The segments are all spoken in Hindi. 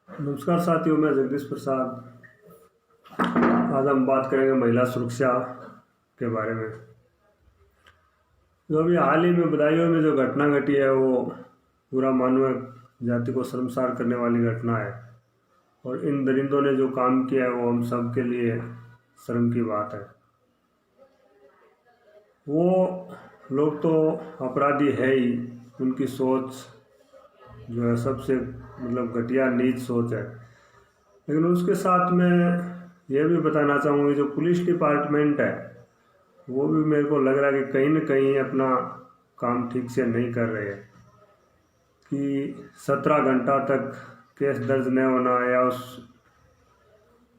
नमस्कार साथियों, मैं जगदीश प्रसाद। आज हम बात करेंगे महिला सुरक्षा के बारे में। जो अभी हाल ही में बदायूं में जो घटना घटी है वो पूरा मानव जाति को शर्मसार करने वाली घटना है। और इन दरिंदों ने जो काम किया है वो हम सब के लिए शर्म की बात है। वो लोग तो अपराधी है ही, उनकी सोच जो है सबसे घटिया नीच सोच है। लेकिन उसके साथ में यह भी बताना चाहूँगी, जो पुलिस डिपार्टमेंट है वो भी मेरे को लग रहा है कि कहीं न कहीं अपना काम ठीक से नहीं कर रहे हैं। कि 17 घंटा तक केस दर्ज नहीं होना या उस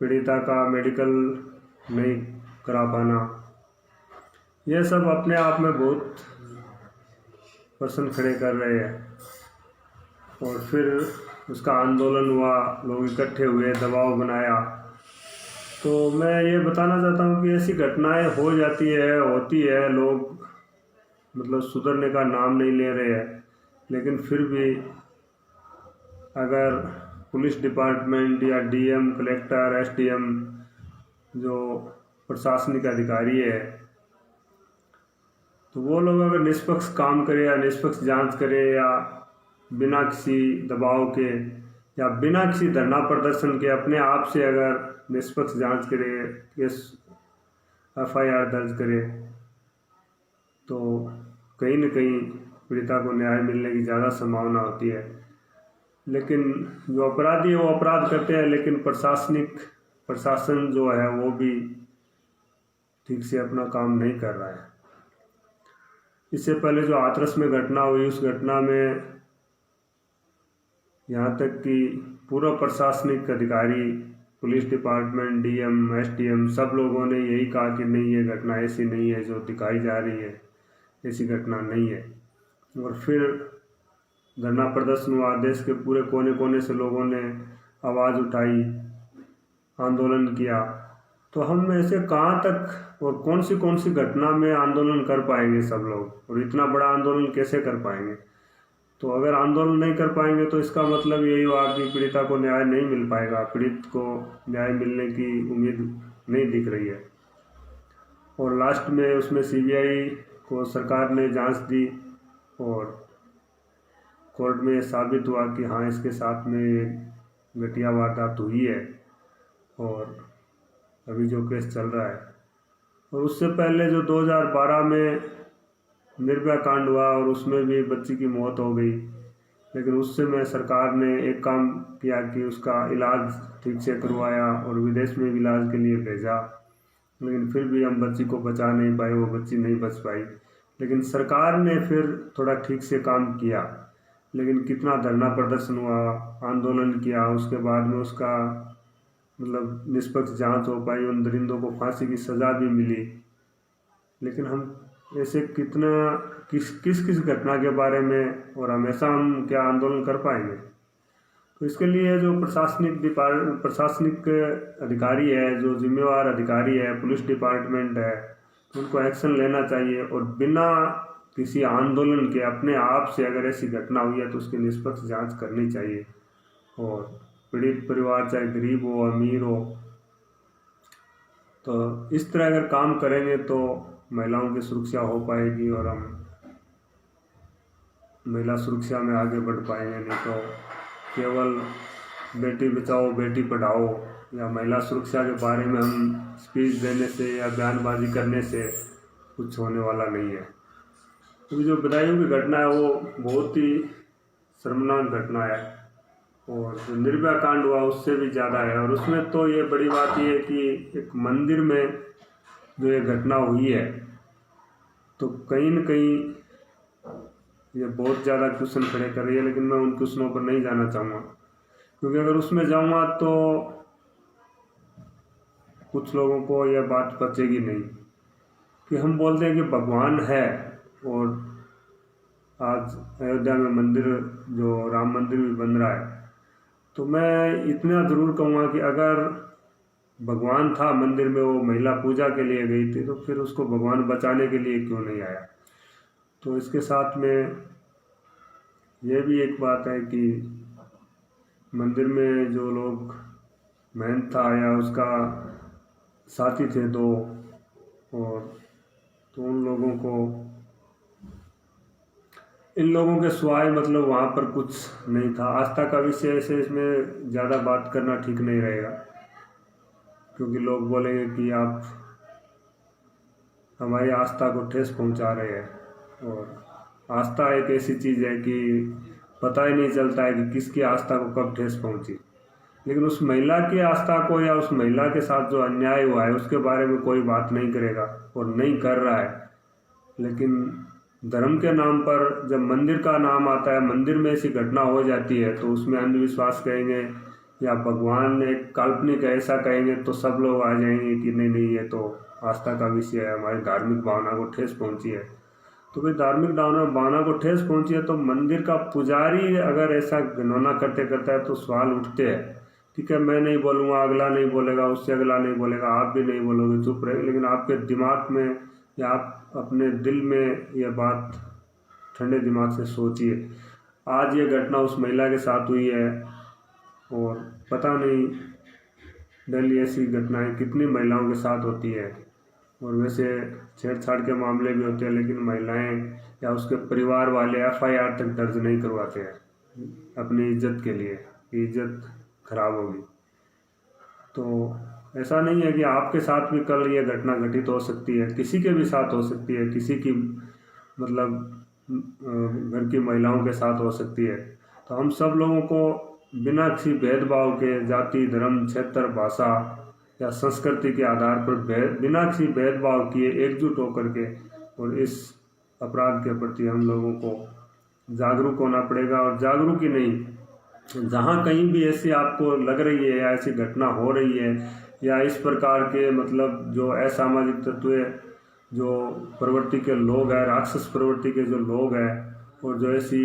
पीड़िता का मेडिकल नहीं करा पाना, यह सब अपने आप में बहुत प्रश्न खड़े कर रहे हैं। और फिर उसका आंदोलन हुआ, लोग इकट्ठे हुए, दबाव बनाया। तो मैं ये बताना चाहता हूँ कि ऐसी घटनाएं हो जाती है, होती है, लोग सुधरने का नाम नहीं ले रहे हैं। लेकिन फिर भी अगर पुलिस डिपार्टमेंट या डीएम, कलेक्टर, एसडीएम जो प्रशासनिक अधिकारी है, तो वो लोग अगर निष्पक्ष काम करे या निष्पक्ष जांच करे या बिना किसी दबाव के या बिना किसी धरना प्रदर्शन के अपने आप से अगर निष्पक्ष जांच करे, केस एफआईआर दर्ज करे, तो कहीं न कहीं पीड़िता को न्याय मिलने की ज़्यादा संभावना होती है। लेकिन जो अपराधी है वो अपराध करते हैं, लेकिन प्रशासन जो है वो भी ठीक से अपना काम नहीं कर रहा है। इससे पहले जो हाथरस में घटना हुई, उस घटना में यहाँ तक कि पूरा प्रशासनिक अधिकारी, पुलिस डिपार्टमेंट, डीएम, एसडीएम, सब लोगों ने यही कहा कि नहीं, ये घटना ऐसी नहीं है जो दिखाई जा रही है, ऐसी घटना नहीं है। और फिर धरना प्रदर्शन हुआ, देश के पूरे कोने कोने से लोगों ने आवाज़ उठाई, आंदोलन किया। तो हम ऐसे कहाँ तक और कौन सी घटना में आंदोलन कर पाएंगे सब लोग, और इतना बड़ा आंदोलन कैसे कर पाएंगे? तो अगर आंदोलन नहीं कर पाएंगे तो इसका मतलब यही हुआ कि पीड़िता को न्याय नहीं मिल पाएगा, पीड़ित को न्याय मिलने की उम्मीद नहीं दिख रही है। और लास्ट में उसमें सीबीआई को सरकार ने जांच दी और कोर्ट में साबित हुआ कि हाँ, इसके साथ में घटिया वारदात हुई है। और अभी जो केस चल रहा है, और उससे पहले जो 2012 में निर्भया कांड हुआ और उसमें भी बच्ची की मौत हो गई, लेकिन उससे में सरकार ने एक काम किया कि उसका इलाज ठीक से करवाया और विदेश में भी इलाज के लिए भेजा। लेकिन फिर भी हम बच्ची को बचा नहीं पाए, वो बच्ची नहीं बच पाई। लेकिन सरकार ने फिर थोड़ा ठीक से काम किया, लेकिन कितना धरना प्रदर्शन हुआ, आंदोलन किया, उसके बाद में उसका निष्पक्ष जांच हो पाई, उन दरिंदों को फांसी की सज़ा भी मिली। लेकिन हम ऐसे कितना किस घटना के बारे में और हमेशा हम क्या आंदोलन कर पाएंगे? तो इसके लिए जो प्रशासनिक अधिकारी है, जो जिम्मेवार अधिकारी है, पुलिस डिपार्टमेंट है, उनको एक्शन लेना चाहिए। और बिना किसी आंदोलन के अपने आप से अगर ऐसी घटना हुई है तो उसकी निष्पक्ष जांच करनी चाहिए। और पीड़ित परिवार चाहे गरीब हो, अमीर हो, तो इस तरह अगर काम करेंगे तो महिलाओं की सुरक्षा हो पाएगी और हम महिला सुरक्षा में आगे बढ़ पाएंगे। नहीं तो केवल बेटी बचाओ बेटी पढ़ाओ या महिला सुरक्षा के बारे में हम स्पीच देने से या बयानबाजी करने से कुछ होने वाला नहीं है। क्योंकि जो बदायूं की घटना है वो बहुत ही शर्मनाक घटना है, और जो निर्भया कांड हुआ उससे भी ज़्यादा है। और उसमें तो ये बड़ी बात ये है कि एक मंदिर में जो ये घटना हुई है, तो कहीं न कहीं ये बहुत ज़्यादा क्वेश्चन खड़े कर रही है। लेकिन मैं उन क्वेश्चनों पर नहीं जाना चाहूँगा, क्योंकि अगर उसमें जाऊँगा तो कुछ लोगों को यह बात पचेगी नहीं कि हम बोलते हैं कि भगवान है, और आज अयोध्या में मंदिर, जो राम मंदिर भी बन रहा है। तो मैं इतना ज़रूर कहूँगा कि अगर भगवान था मंदिर में, वो महिला पूजा के लिए गई थी, तो फिर उसको भगवान बचाने के लिए क्यों नहीं आया? तो इसके साथ में ये भी एक बात है कि मंदिर में जो लोग महंत था या उसका साथी थे दो, और तो इन लोगों के सिवाय मतलब वहाँ पर कुछ नहीं था। आस्था का विषय से इसमें ज़्यादा बात करना ठीक नहीं रहेगा, क्योंकि लोग बोलेंगे कि आप हमारी आस्था को ठेस पहुँचा रहे हैं। और आस्था एक ऐसी चीज़ है कि पता ही नहीं चलता है कि किसकी आस्था को कब ठेस पहुँची। लेकिन उस महिला की आस्था को या उस महिला के साथ जो अन्याय हुआ है उसके बारे में कोई बात नहीं करेगा और नहीं कर रहा है। लेकिन धर्म के नाम पर जब मंदिर का नाम आता है, मंदिर में ऐसी घटना हो जाती है, तो उसमें अंधविश्वास कहेंगे या भगवान एक काल्पनिक ऐसा कहेंगे तो सब लोग आ जाएंगे कि नहीं नहीं ये तो आस्था का विषय है, हमारी धार्मिक भावना को ठेस पहुंची है। तो भाई धार्मिक भावना को ठेस पहुंची है तो मंदिर का पुजारी अगर ऐसा घिनौना करते करता है तो सवाल उठते हैं। ठीक है, मैं नहीं बोलूँगा, अगला नहीं बोलेगा, उससे अगला नहीं बोलेगा, आप भी नहीं बोलोगे, चुप रहे, लेकिन आपके दिमाग में या आप अपने दिल में यह बात ठंडे दिमाग से सोचिए। आज ये घटना उस महिला के साथ हुई है और पता नहीं डेली ऐसी घटनाएं कितनी महिलाओं के साथ होती है। और वैसे छेड़छाड़ के मामले भी होते हैं, लेकिन महिलाएं या उसके परिवार वाले FIR तक दर्ज नहीं करवाते हैं अपनी इज्जत के लिए, इज्जत खराब होगी। तो ऐसा नहीं है कि आपके साथ भी कल ये घटना घटित हो सकती है, किसी के भी साथ हो सकती है, किसी की मतलब घर की महिलाओं के साथ हो सकती है। तो हम सब लोगों को बिना किसी भेदभाव के, जाति, धर्म, क्षेत्र, भाषा या संस्कृति के आधार पर बिना किसी भेदभाव किए एकजुट होकर के और इस अपराध के प्रति हम लोगों को जागरूक होना पड़ेगा। और जागरूक ही नहीं, जहाँ कहीं भी ऐसी आपको लग रही है या ऐसी घटना हो रही है या इस प्रकार के मतलब जो असामाजिक तत्व, जो प्रवृत्ति के लोग हैं, राक्षस प्रवृत्ति के जो लोग हैं और जो ऐसी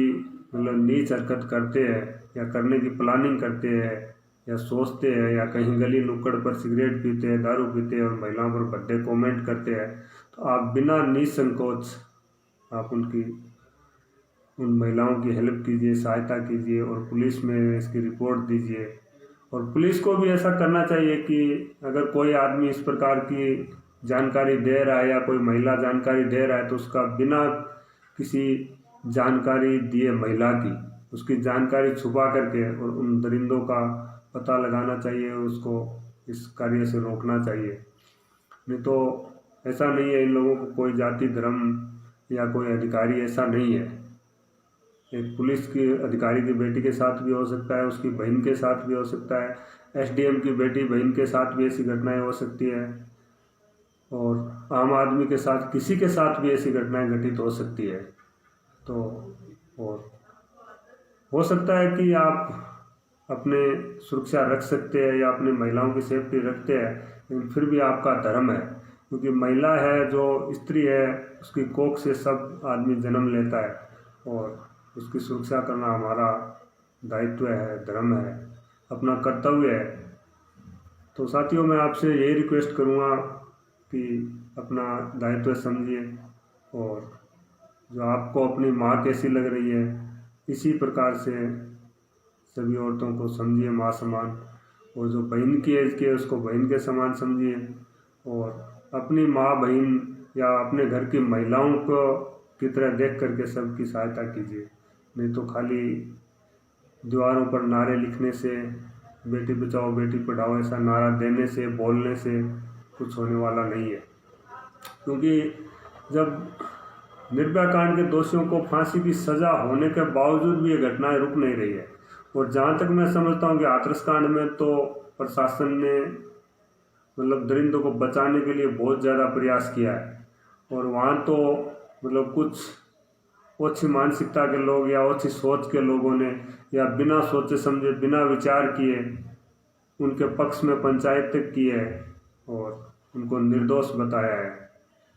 मतलब नीच हरकत करते हैं या करने की प्लानिंग करते हैं या सोचते हैं या कहीं गली नुक्कड़ पर सिगरेट पीते हैं, दारू पीते हैं और महिलाओं पर भद्दे कमेंट करते हैं, तो आप बिना निसंकोच आप उन महिलाओं की हेल्प कीजिए, सहायता कीजिए और पुलिस में इसकी रिपोर्ट दीजिए। और पुलिस को भी ऐसा करना चाहिए कि अगर कोई आदमी इस प्रकार की जानकारी दे रहा है या कोई महिला जानकारी दे रहा है तो उसका बिना किसी जानकारी दिए महिला की उसकी जानकारी छुपा करके और उन दरिंदों का पता लगाना चाहिए और उसको इस कार्य से रोकना चाहिए। नहीं तो ऐसा नहीं है, इन लोगों को कोई जाति, धर्म या कोई अधिकारी ऐसा नहीं है। एक पुलिस की अधिकारी की बेटी के साथ भी हो सकता है, उसकी बहन के साथ भी हो सकता है, SDM की बेटी बहन के साथ भी ऐसी घटनाएं हो सकती है और आम आदमी के साथ, किसी के साथ भी ऐसी घटनाएं घटित हो सकती है। तो और हो सकता है कि आप अपने सुरक्षा रख सकते हैं या अपनी महिलाओं की सेफ्टी रखते हैं, लेकिन फिर भी आपका धर्म है, क्योंकि महिला है, जो स्त्री है, उसकी कोख से सब आदमी जन्म लेता है और उसकी सुरक्षा करना हमारा दायित्व है, धर्म है, अपना कर्तव्य है। तो साथियों, मैं आपसे यही रिक्वेस्ट करूँगा कि अपना दायित्व समझिए और जो आपको अपनी माँ कैसी लग रही है इसी प्रकार से सभी औरतों को समझिए माँ समान, और जो बहन की एज के उसको बहन के समान समझिए और अपनी माँ, बहन या अपने घर की महिलाओं को की तरह देख करके सबकी सहायता कीजिए। नहीं तो खाली दीवारों पर नारे लिखने से, बेटी बचाओ बेटी पढ़ाओ ऐसा नारा देने से, बोलने से कुछ होने वाला नहीं है। क्योंकि जब निर्भया कांड के दोषियों को फांसी की सजा होने के बावजूद भी ये घटनाएं रुक नहीं रही है। और जहाँ तक मैं समझता हूँ कि हाथरस कांड में तो प्रशासन ने मतलब दरिंदों को बचाने के लिए बहुत ज़्यादा प्रयास किया है और वहाँ तो मतलब कुछ ओछी मानसिकता के लोग या ओछी सोच के लोगों ने या बिना सोचे समझे, बिना विचार किए उनके पक्ष में पंचायत तक की है और उनको निर्दोष बताया है।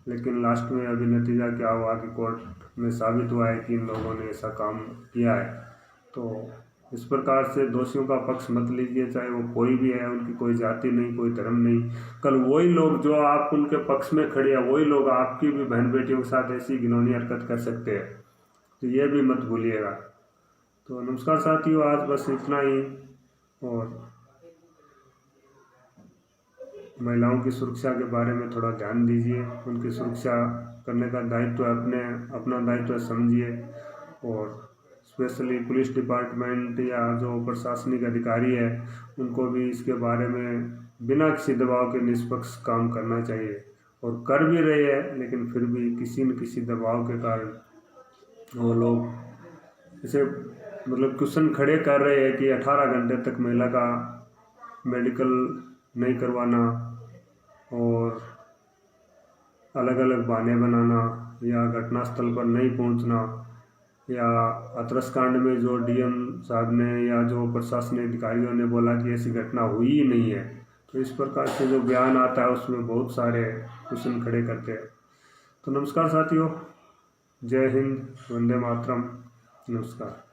लेकिन लास्ट में अभी नतीजा क्या हुआ कि कोर्ट में साबित हुआ है कि इन लोगों ने ऐसा काम किया है। तो इस प्रकार से दोषियों का पक्ष मत लीजिए, चाहे वो कोई भी है, उनकी कोई जाति नहीं, कोई धर्म नहीं। कल वही लोग जो आप उनके पक्ष में खड़े हैं, वही लोग आपकी भी बहन बेटियों के साथ ऐसी घिनौनी हरकत कर सकते हैं, तो ये भी मत भूलिएगा। तो नमस्कार साथियों, आज बस इतना ही। और महिलाओं की सुरक्षा के बारे में थोड़ा ध्यान दीजिए। उनकी सुरक्षा करने का दायित्व अपना दायित्व समझिए। और स्पेशली पुलिस डिपार्टमेंट या जो प्रशासनिक अधिकारी है उनको भी इसके बारे में बिना किसी दबाव के निष्पक्ष काम करना चाहिए। और कर भी रहे हैं, लेकिन फिर भी किसी न किसी दबाव के कारण वो लोग इसे क्वेश्चन खड़े कर रहे हैं कि 18 घंटे तक महिला का मेडिकल नहीं करवाना और अलग अलग बहाने बनाना या घटनास्थल पर नहीं पहुंचना, या हाथरस कांड में जो डीएम साहब ने या जो प्रशासनिक अधिकारियों ने बोला कि ऐसी घटना हुई ही नहीं है, तो इस प्रकार से जो बयान आता है उसमें बहुत सारे क्वेश्चन खड़े करते हैं। तो नमस्कार साथियों, जय हिंद, वंदे मातरम, नमस्कार।